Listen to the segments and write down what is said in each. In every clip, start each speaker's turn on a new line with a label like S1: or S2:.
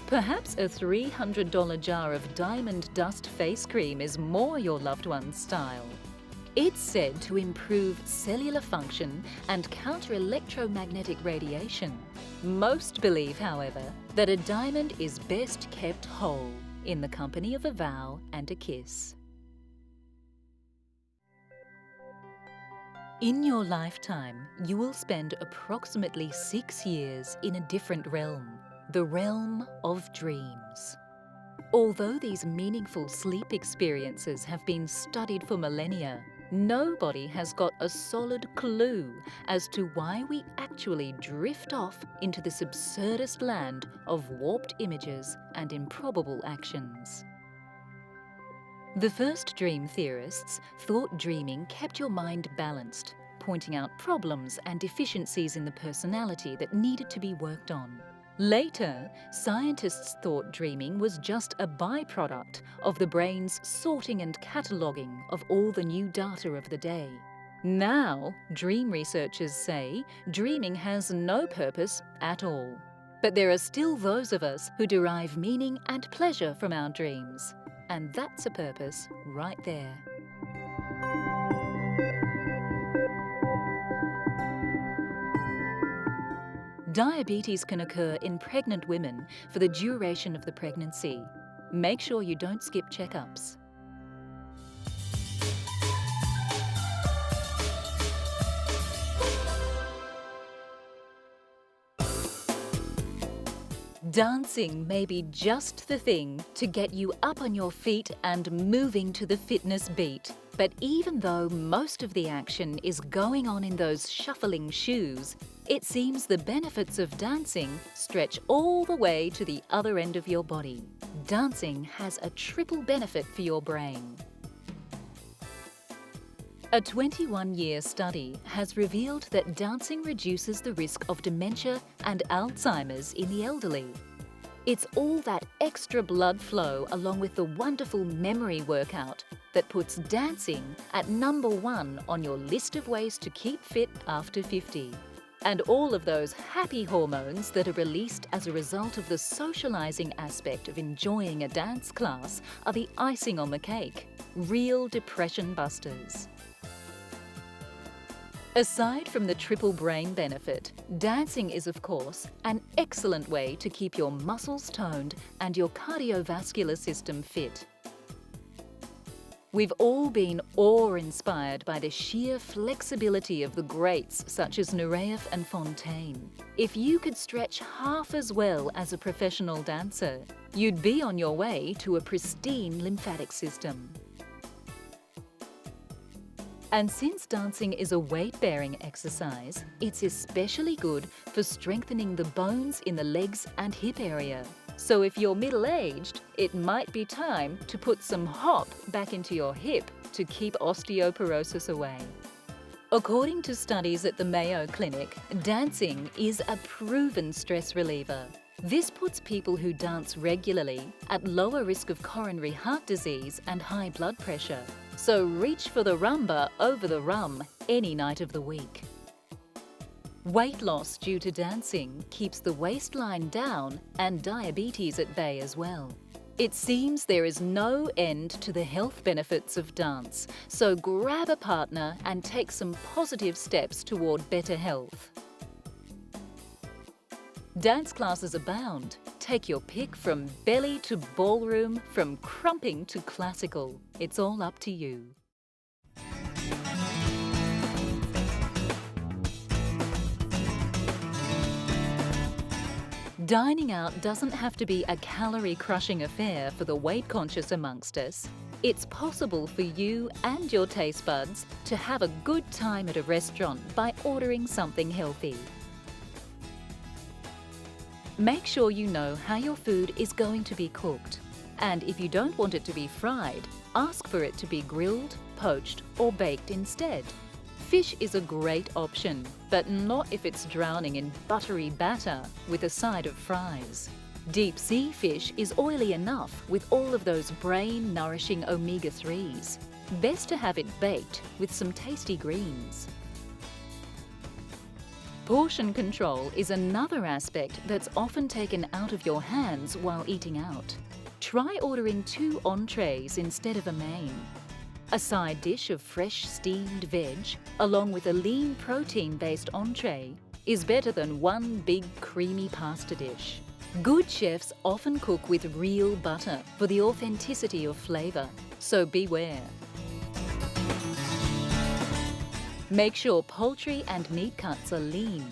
S1: Perhaps a $300 jar of diamond dust face cream is more your loved one's style. It's said to improve cellular function and counter electromagnetic radiation. Most believe, however, that a diamond is best kept whole in the company of a vow and a kiss. In your lifetime, you will spend approximately 6 years in a different realm, the realm of dreams. Although these meaningful sleep experiences have been studied for millennia, nobody has got a solid clue as to why we actually drift off into this absurdist land of warped images and improbable actions. The first dream theorists thought dreaming kept your mind balanced, pointing out problems and deficiencies in the personality that needed to be worked on. Later, scientists thought dreaming was just a byproduct of the brain's sorting and cataloguing of all the new data of the day. Now, dream researchers say dreaming has no purpose at all. But there are still those of us who derive meaning and pleasure from our dreams. And that's a purpose right there. Diabetes can occur in pregnant women for the duration of the pregnancy. Make sure you don't skip checkups. Dancing may be just the thing to get you up on your feet and moving to the fitness beat. But even though most of the action is going on in those shuffling shoes, it seems the benefits of dancing stretch all the way to the other end of your body. Dancing has a triple benefit for your brain. A 21-year study has revealed that dancing reduces the risk of dementia and Alzheimer's in the elderly. It's all that extra blood flow along with the wonderful memory workout that puts dancing at #1 on your list of ways to keep fit after 50. And all of those happy hormones that are released as a result of the socializing aspect of enjoying a dance class are the icing on the cake, real depression busters. Aside from the triple brain benefit, dancing is, of course, an excellent way to keep your muscles toned and your cardiovascular system fit. We've all been awe-inspired by the sheer flexibility of the greats such as Nureyev and Fontaine. If you could stretch half as well as a professional dancer, you'd be on your way to a pristine lymphatic system. And since dancing is a weight-bearing exercise, it's especially good for strengthening the bones in the legs and hip area. So if you're middle-aged, it might be time to put some hop back into your hip to keep osteoporosis away. According to studies at the Mayo Clinic, dancing is a proven stress reliever. This puts people who dance regularly at lower risk of coronary heart disease and high blood pressure. So reach for the rumba over the rum any night of the week. Weight loss due to dancing keeps the waistline down and diabetes at bay as well. It seems there is no end to the health benefits of dance, so grab a partner and take some positive steps toward better health. Dance classes abound. Take your pick from belly to ballroom, from crumping to classical. It's all up to you. Dining out doesn't have to be a calorie-crushing affair for the weight-conscious amongst us. It's possible for you and your taste buds to have a good time at a restaurant by ordering something healthy. Make sure you know how your food is going to be cooked. And if you don't want it to be fried, ask for it to be grilled, poached, or baked instead. Fish is a great option, but not if it's drowning in buttery batter with a side of fries. Deep sea fish is oily enough with all of those brain-nourishing omega-3s. Best to have it baked with some tasty greens. Portion control is another aspect that's often taken out of your hands while eating out. Try ordering 2 entrees instead of a main. A side dish of fresh steamed veg, along with a lean protein-based entree, is better than one big creamy pasta dish. Good chefs often cook with real butter for the authenticity of flavour, so beware. Make sure poultry and meat cuts are lean.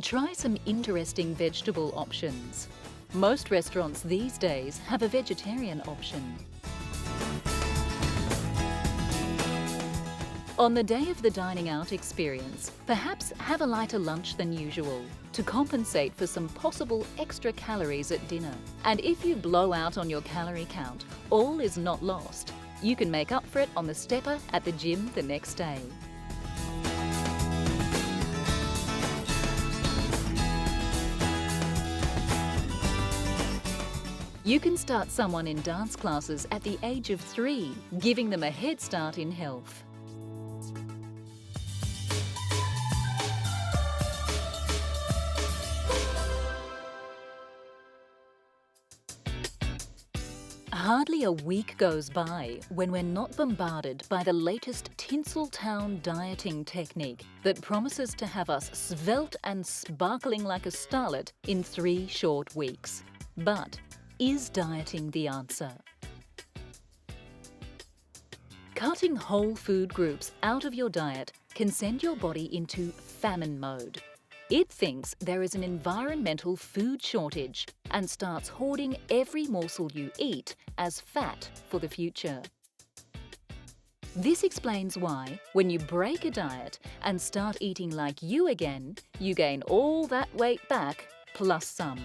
S1: Try some interesting vegetable options. Most restaurants these days have a vegetarian option. On the day of the dining out experience, perhaps have a lighter lunch than usual to compensate for some possible extra calories at dinner. And if you blow out on your calorie count, all is not lost. You can make up for it on the stepper at the gym the next day. You can start someone in dance classes at the age of 3, giving them a head start in health. Hardly a week goes by when we're not bombarded by the latest Tinseltown dieting technique that promises to have us svelte and sparkling like a starlet in 3 short weeks. But is dieting the answer? Cutting whole food groups out of your diet can send your body into famine mode. It thinks there is an environmental food shortage and starts hoarding every morsel you eat as fat for the future. This explains why, when you break a diet and start eating like you again, you gain all that weight back plus some.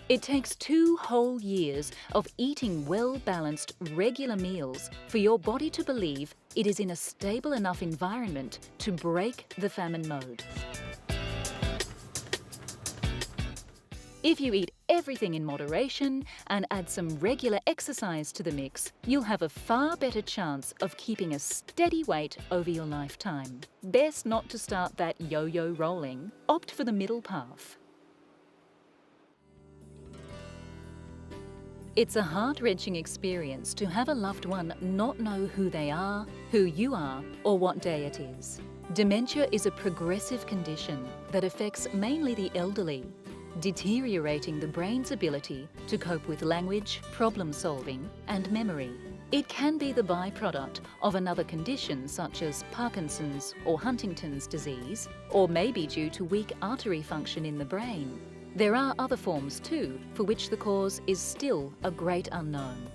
S1: It takes 2 whole years of eating well-balanced, regular meals for your body to believe it is in a stable enough environment to break the famine mode. If you eat everything in moderation and add some regular exercise to the mix, you'll have a far better chance of keeping a steady weight over your lifetime. Best not to start that yo-yo rolling. Opt for the middle path. It's a heart-wrenching experience to have a loved one not know who they are, who you are, or what day it is. Dementia is a progressive condition that affects mainly the elderly, deteriorating the brain's ability to cope with language, problem-solving, and memory. It can be the byproduct of another condition such as Parkinson's or Huntington's disease, or maybe due to weak artery function in the brain. There are other forms too, for which the cause is still a great unknown.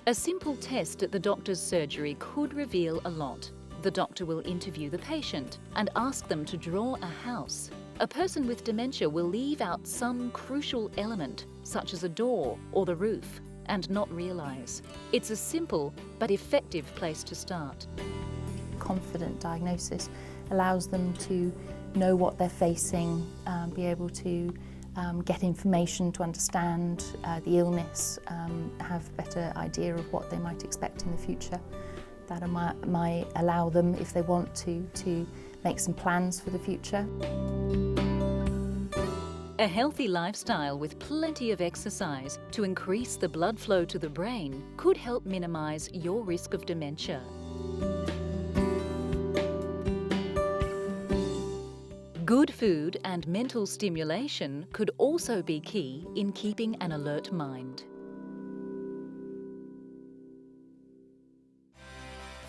S1: A simple test at the doctor's surgery could reveal a lot. The doctor will interview the patient and ask them to draw a house. A person with dementia will leave out some crucial element, such as a door or the roof, and not realise. It's a simple but effective place to start.
S2: Confident diagnosis allows them to know what they're facing, be able to get information to understand the illness, have a better idea of what they might expect in the future. That might allow them, if they want to make some plans for the future.
S1: A healthy lifestyle with plenty of exercise to increase the blood flow to the brain could help minimise your risk of dementia. Good food and mental stimulation could also be key in keeping an alert mind.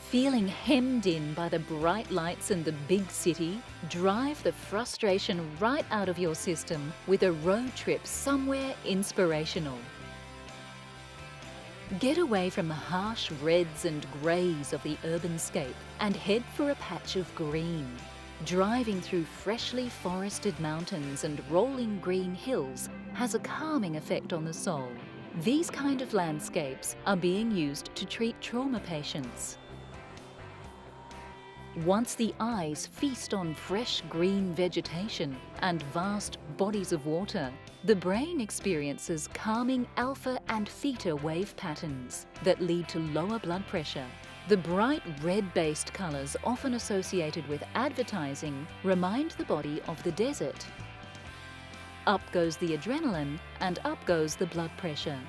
S1: Feeling hemmed in by the bright lights in the big city? Drive the frustration right out of your system with a road trip somewhere inspirational. Get away from the harsh reds and greys of the urbanscape and head for a patch of green. Driving through freshly forested mountains and rolling green hills has a calming effect on the soul. These kind of landscapes are being used to treat trauma patients. Once the eyes feast on fresh green vegetation and vast bodies of water, the brain experiences calming alpha and theta wave patterns that lead to lower blood pressure, The bright red-based colours often associated with advertising remind the body of the desert. Up goes the adrenaline and up goes the blood pressure.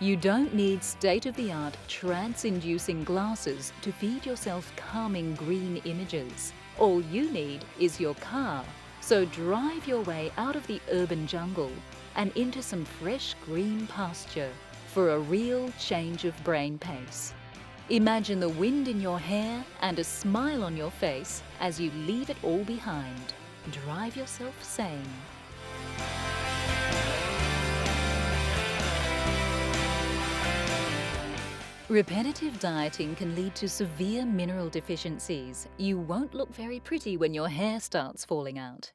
S1: You don't need state-of-the-art trance-inducing glasses to feed yourself calming green images. All you need is your car. So drive your way out of the urban jungle and into some fresh green pasture for a real change of brain pace. Imagine the wind in your hair and a smile on your face as you leave it all behind. Drive yourself sane. Repetitive dieting can lead to severe mineral deficiencies. You won't look very pretty when your hair starts falling out.